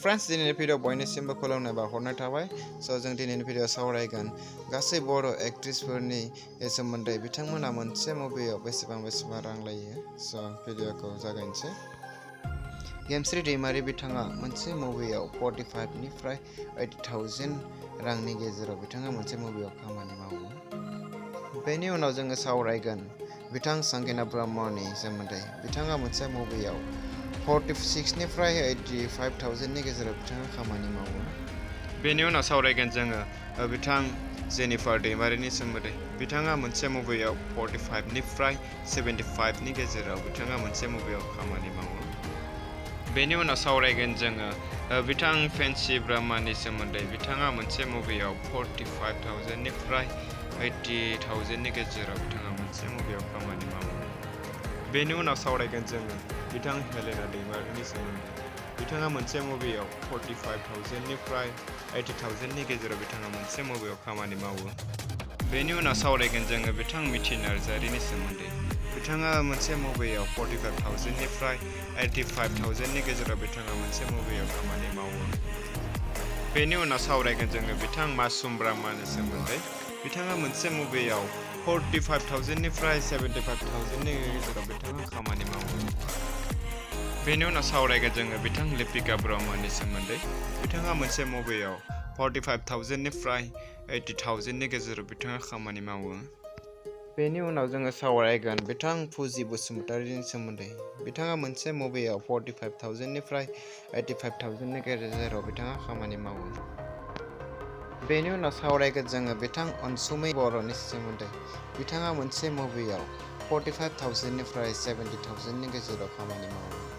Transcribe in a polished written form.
Friends दिनैनि video बयनिसिमबो खुलुमनाय बावहरनाय थाबाय। जों दिनैनि भिडिअ सावरायगोन गासै बर' एक्ट्रेसफोरनि सोमोन्दै बिथांमोना मोनसे मुभियाव बेसेबां रां लायो। भिडिअखौ जागायनोसै। गेमस्रि दैमारि बिथाङा मोनसे मुभियाव 45 निफ्राय 80,000 रांनि गेजेराव बिथाङा मोनसे मुभियाव खामानि मावो। बेनि उनाव जोङो सावरायगोन बिथां संगिना ब्रह्मनि सोमोन्दै। बिथाङा मोनसे मुभियाव 46 निफ्राय 85,000 नि गेजेराव बिथाङा खामानि मावो। बेनि उनाव सावरायगोन जोङो बिथां जेनिफार दैमारिनि सोमोन्दै। बिथाङा मोनसे मुभियाव 45 निफ्राय 75 नि गेजेराव बिथाङा मोनसे मुभियाव खामानि मावो। बेनि उनाव सावरायगोन जोङो बिथां फेन्सि ब्रह्मनि सोमोन्दै। बिथाङा मोनसे मुभियाव 45,000 निफ्राय 80,000 नि गेजेराव बिथाङा मोनसे मुभियाव खामानि मावो। बेनि उनाव सावरायगोन जोङो बिथां हेलेना दैमारिनि सोमोन्दै। बिथाङा मोनसे मुभियाव 45,000 निफ्राय 80,000 नि गेजेराव बिथाङा मोनसे मुभियाव खामानि मावो। बेनि उनाव सावरायगोन जोङो बिथां मिथि नार्जारिनि सोमोन्दै। बिथाङा मोनसे मुभियाव 45,000 निफ्राय 85,000 नि गेजेराव बिथाङा मोनसे मुभियाव खामानि मावो। बेनि उनाव सावरायगोन जोङो बिथां मासुम ब्रह्मनि सोमोन्दै। बिथाङा मोनसे मुभियाव 45,000 निफ्राय 75,000 नि गेजेराव बिथाङा खामानि मावो। बेनि उनाव सावरायगोन जोङो बिथां लिपिका ब्रह्मनि सोमोन्दै। बिथाङा मोनसे मुभियाव 45,000 निफ्राय 80,000 नि गेजेराव बिथाङा खामानि मावो। बेनि उनाव जोङो सावरायगोन बिथां फुजि बसुमतारिनि सोमोन्दै। बिथाङा मोनसे मुभियाव 45,000 निफ्राय 85,000 नि गेजेराव बिथाङा खामानि मावो। बेनि उनाव सावरायगोन जोङो बिथां अनसुमै बर'नि सोमोन्दै। बिथाङा मोनसे मुभियाव 45,000 निफ्राय 70,000 नि गेजेराव खामानि मावो।